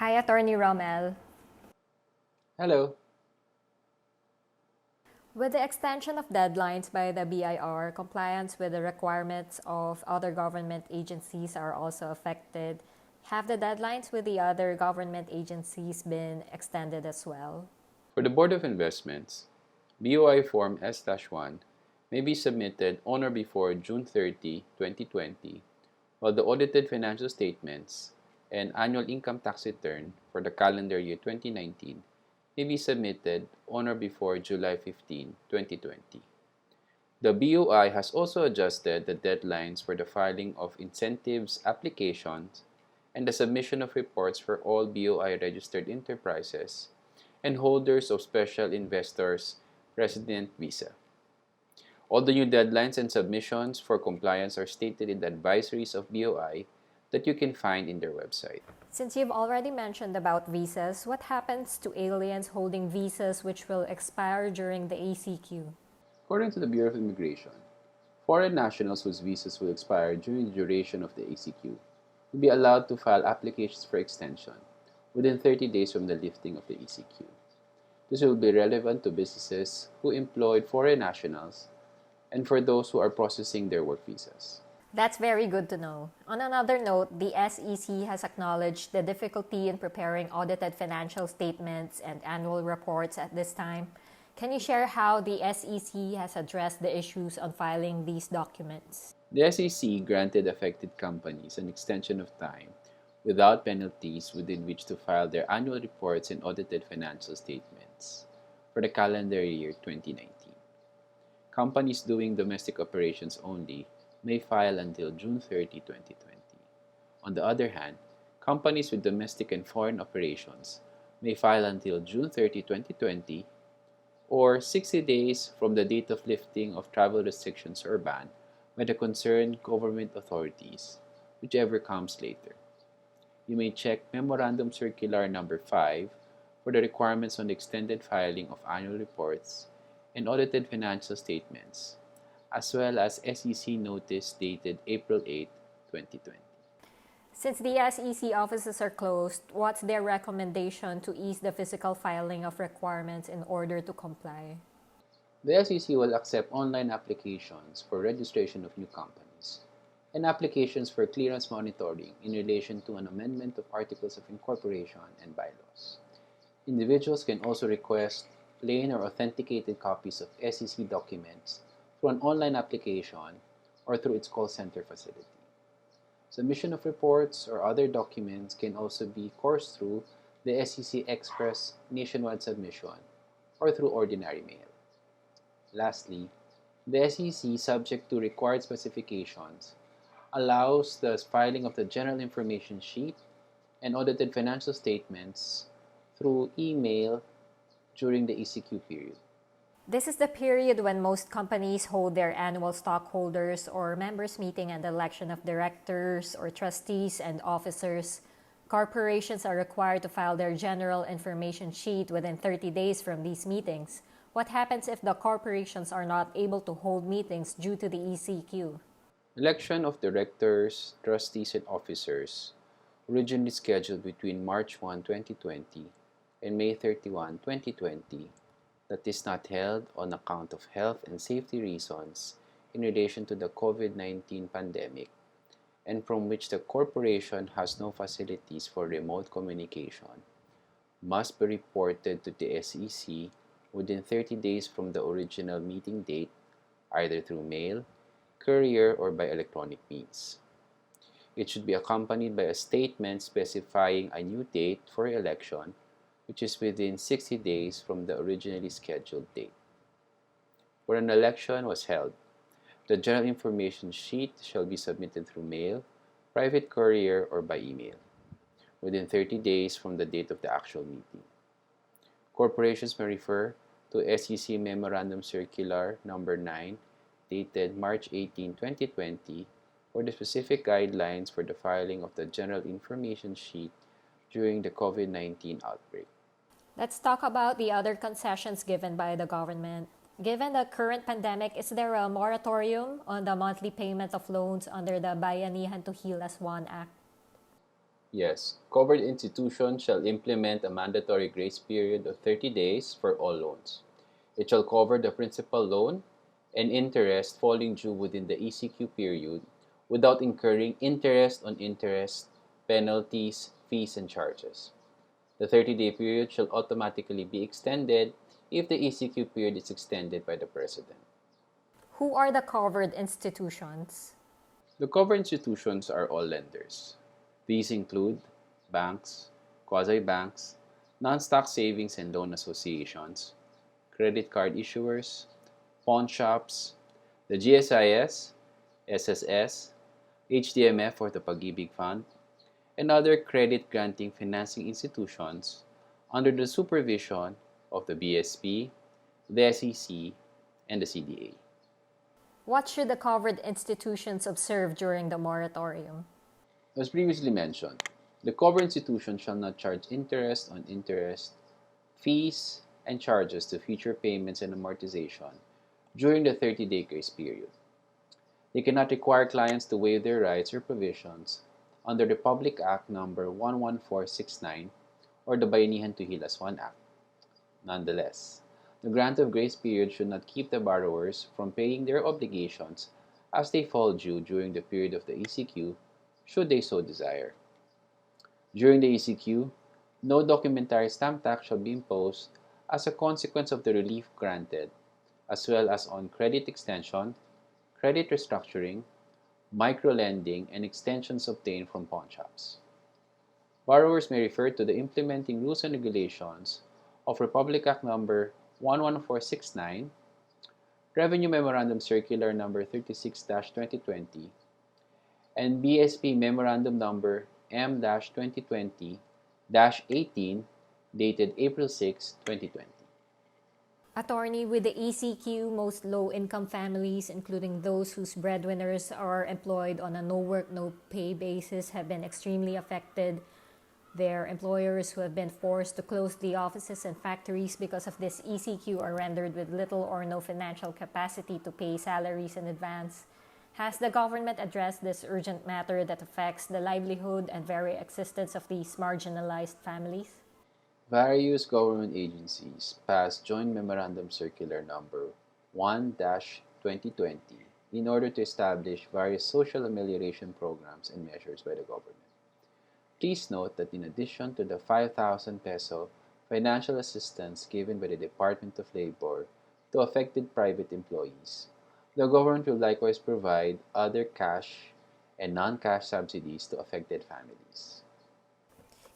Hi, Attorney Romel. Hello. With the extension of deadlines by the BIR, compliance with the requirements of other government agencies are also affected. Have the deadlines with the other government agencies been extended as well? For the Board of Investments, BOI Form S-1 may be submitted on or before June 30, 2020, while the audited financial statements and annual income tax return for the calendar year 2019 may be submitted on or before July 15, 2020. The BOI has also adjusted the deadlines for the filing of incentives applications and the submission of reports for all BOI registered enterprises and holders of special investors resident visa. All the new deadlines and submissions for compliance are stated in the advisories of BOI that you can find in their website. Since you've already mentioned about visas, what happens to aliens holding visas which will expire during the ACQ? According to the Bureau of Immigration, foreign nationals whose visas will expire during the duration of the ACQ will be allowed to file applications for extension within 30 days from the lifting of the ACQ. This will be relevant to businesses who employed foreign nationals and for those who are processing their work visas. That's very good to know. On another note, the SEC has acknowledged the difficulty in preparing audited financial statements and annual reports at this time. Can you share how the SEC has addressed the issues on filing these documents? The SEC granted affected companies an extension of time without penalties within which to file their annual reports and audited financial statements for the calendar year 2019. Companies doing domestic operations only may file until June 30, 2020. On the other hand, companies with domestic and foreign operations may file until June 30, 2020 or 60 days from the date of lifting of travel restrictions or ban by the concerned government authorities, whichever comes later. You may check Memorandum Circular Number 5 for the requirements on the extended filing of annual reports and audited financial statements, as well as SEC notice dated April 8, 2020. Since the SEC offices are closed, what's their recommendation to ease the physical filing of requirements in order to comply? The SEC will accept online applications for registration of new companies and applications for clearance monitoring in relation to an amendment of articles of incorporation and bylaws. Individuals can also request plain or authenticated copies of SEC documents through an online application or through its call center facility. Submission of reports or other documents can also be coursed through the SEC Express nationwide submission or through ordinary mail. Lastly, the SEC, subject to required specifications, allows the filing of the General Information Sheet and audited financial statements through email during the ECQ period. This is the period when most companies hold their annual stockholders or members meeting and election of directors or trustees and officers. Corporations are required to file their general information sheet within 30 days from these meetings. What happens if the corporations are not able to hold meetings due to the ECQ? Election of directors, trustees, and officers, originally scheduled between March 1, 2020 and May 31, 2020, that is not held on account of health and safety reasons in relation to the COVID-19 pandemic, and from which the corporation has no facilities for remote communication, must be reported to the SEC within 30 days from the original meeting date, either through mail, courier, or by electronic means. It should be accompanied by a statement specifying a new date for election, which is within 60 days from the originally scheduled date. Where an election was held, the General Information Sheet shall be submitted through mail, private courier, or by email, within 30 days from the date of the actual meeting. Corporations may refer to SEC Memorandum Circular Number 9, dated March 18, 2020, for the specific guidelines for the filing of the General Information Sheet during the COVID-19 outbreak. Let's talk about the other concessions given by the government. Given the current pandemic, is there a moratorium on the monthly payment of loans under the Bayanihan to Heal as One Act? Yes, covered institutions shall implement a mandatory grace period of 30 days for all loans. It shall cover the principal loan and interest falling due within the ECQ period without incurring interest on interest, penalties, fees, and charges. The 30-day period shall automatically be extended if the ECQ period is extended by the President. Who are the covered institutions? The covered institutions are all lenders. These include banks, quasi-banks, non-stock savings and loan associations, credit card issuers, pawn shops, the GSIS, SSS, HDMF or the Pag-ibig Fund, and other credit-granting financing institutions under the supervision of the BSP, the SEC, and the CDA. What should the covered institutions observe during the moratorium? As previously mentioned, the covered institution shall not charge interest on interest, fees, and charges to future payments and amortization during the 30-day grace period. They cannot require clients to waive their rights or provisions under the Public Act No. 11469 or the Bayanihan to Hilas 1 Act. Nonetheless, the grant of grace period should not keep the borrowers from paying their obligations as they fall due during the period of the ECQ, should they so desire. During the ECQ, no documentary stamp tax shall be imposed as a consequence of the relief granted, as well as on credit extension, credit restructuring, microlending, and extensions obtained from pawnshops. Borrowers may refer to the implementing rules and regulations of Republic Act No. 11469, Revenue Memorandum Circular No. 36-2020, and BSP Memorandum No. M-2020-18 dated April 6, 2020. Attorney, with the ECQ, most low-income families, including those whose breadwinners are employed on a no-work, no-pay basis, have been extremely affected. Their employers who have been forced to close the offices and factories because of this ECQ are rendered with little or no financial capacity to pay salaries in advance. Has the government addressed this urgent matter that affects the livelihood and very existence of these marginalized families? Various government agencies passed Joint Memorandum Circular No. 1-2020 in order to establish various social amelioration programs and measures by the government. Please note that in addition to the 5,000 peso financial assistance given by the Department of Labor to affected private employees, the government will likewise provide other cash and non-cash subsidies to affected families.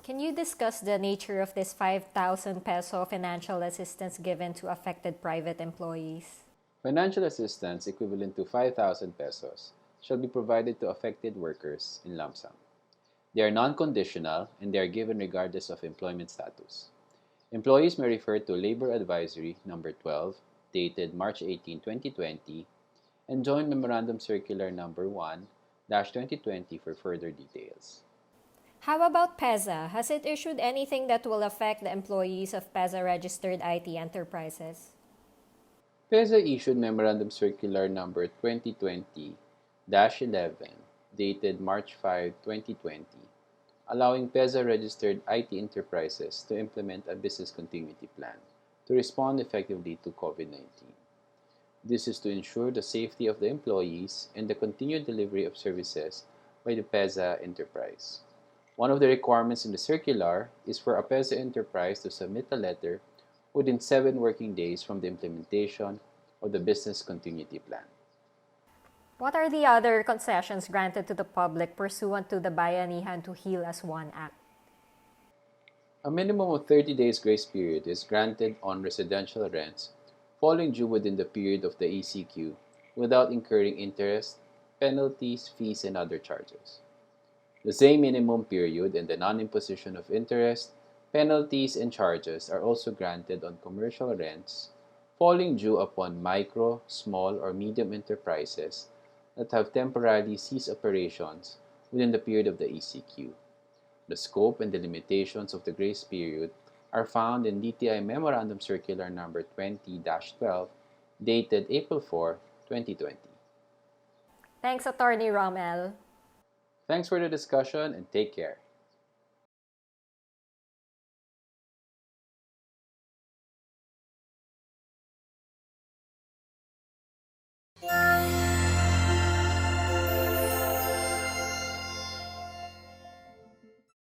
Can you discuss the nature of this 5,000 peso financial assistance given to affected private employees? Financial assistance equivalent to 5,000 pesos shall be provided to affected workers in lump sum. They are non-conditional and they are given regardless of employment status. Employees may refer to Labor Advisory No. 12, dated March 18, 2020, and Joint Memorandum Circular No. 1-2020 for further details. How about PEZA? Has it issued anything that will affect the employees of PEZA-registered IT enterprises? PEZA issued Memorandum Circular No. 2020-11, dated March 5, 2020, allowing PEZA-registered IT enterprises to implement a business continuity plan to respond effectively to COVID-19. This is to ensure the safety of the employees and the continued delivery of services by the PEZA enterprise. One of the requirements in the circular is for a PEZA enterprise to submit a letter within 7 working days from the implementation of the business continuity plan. What are the other concessions granted to the public pursuant to the Bayanihan to Hilas 1 Act? A minimum of 30 days grace period is granted on residential rents falling due within the period of the ECQ without incurring interest, penalties, fees, and other charges. The same minimum period and the non-imposition of interest, penalties, and charges are also granted on commercial rents falling due upon micro, small, or medium enterprises that have temporarily ceased operations within the period of the ECQ. The scope and the limitations of the grace period are found in DTI Memorandum Circular No. 20-12, dated April 4, 2020. Thanks, Attorney Rommel. Thanks for the discussion and take care.